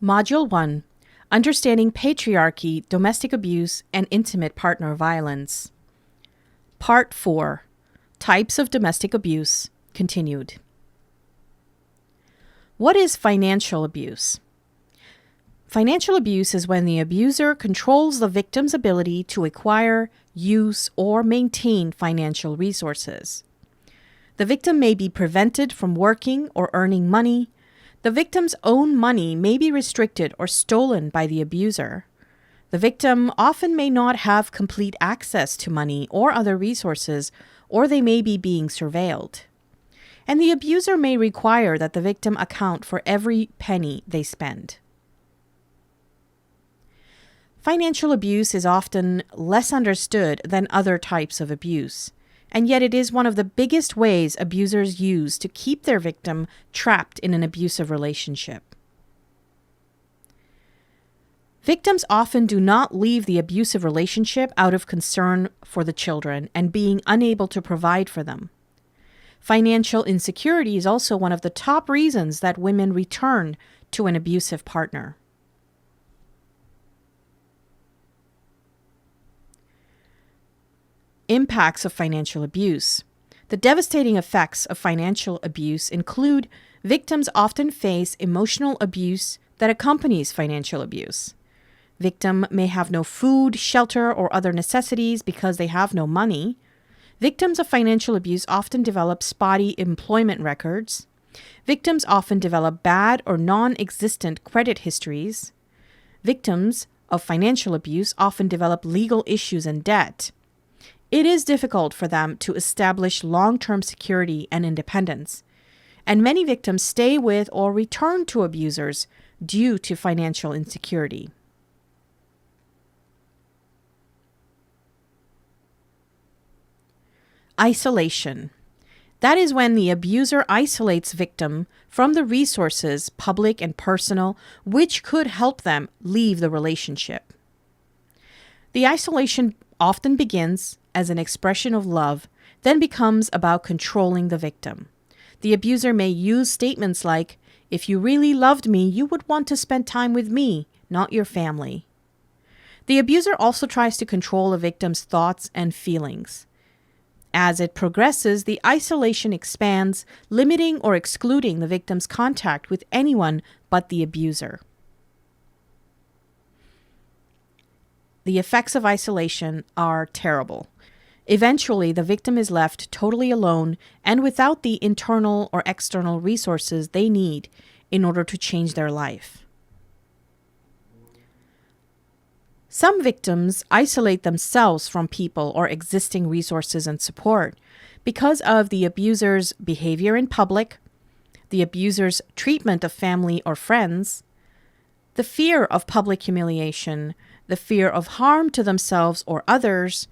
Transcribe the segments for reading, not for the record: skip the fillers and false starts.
Module 1. Understanding Patriarchy, Domestic Abuse, and Intimate Partner Violence. Part 4. Types of Domestic Abuse. Continued. What is financial abuse? Financial abuse is when the abuser controls the victim's ability to acquire, use, or maintain financial resources. The victim may be prevented from working or earning money. The victim's own money may be restricted or stolen by the abuser. The victim often may not have complete access to money or other resources, or they may be being surveilled. And the abuser may require that the victim account for every penny they spend. Financial abuse is often less understood than other types of abuse, and yet it is one of the biggest ways abusers use to keep their victim trapped in an abusive relationship. Victims often do not leave the abusive relationship out of concern for the children and being unable to provide for them. Financial insecurity is also one of the top reasons that women return to an abusive partner. Impacts of financial abuse. The devastating effects of financial abuse include victims often face emotional abuse that accompanies financial abuse. Victim may have no food, shelter, or other necessities because they have no money. Victims of financial abuse often develop spotty employment records. Victims often develop bad or non-existent credit histories. Victims of financial abuse often develop legal issues and debt. It is difficult for them to establish long-term security and independence, and many victims stay with or return to abusers due to financial insecurity. Isolation. That is when the abuser isolates victim from the resources, public and personal, which could help them leave the relationship. The isolation often begins as an expression of love, then becomes about controlling the victim. The abuser may use statements like, "If you really loved me, you would want to spend time with me, not your family." The abuser also tries to control the victim's thoughts and feelings. As it progresses, the isolation expands, limiting or excluding the victim's contact with anyone but the abuser. The effects of isolation are terrible. Eventually, the victim is left totally alone and without the internal or external resources they need in order to change their life. Some victims isolate themselves from people or existing resources and support because of the abuser's behavior in public, the abuser's treatment of family or friends, the fear of public humiliation, the fear of harm to themselves or others,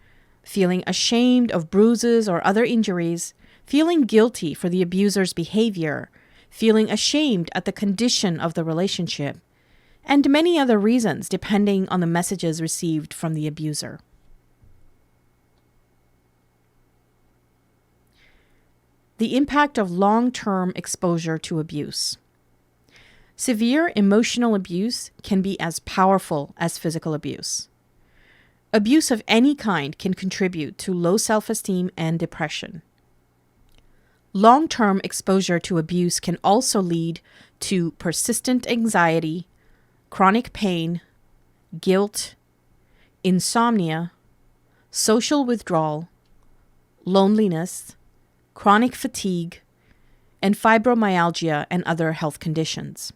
feeling ashamed of bruises or other injuries, feeling guilty for the abuser's behavior, feeling ashamed at the condition of the relationship, and many other reasons depending on the messages received from the abuser. The impact of long-term exposure to abuse. Severe emotional abuse can be as powerful as physical abuse. Abuse of any kind can contribute to low self-esteem and depression. Long-term exposure to abuse can also lead to persistent anxiety, chronic pain, guilt, insomnia, social withdrawal, loneliness, chronic fatigue, and fibromyalgia and other health conditions.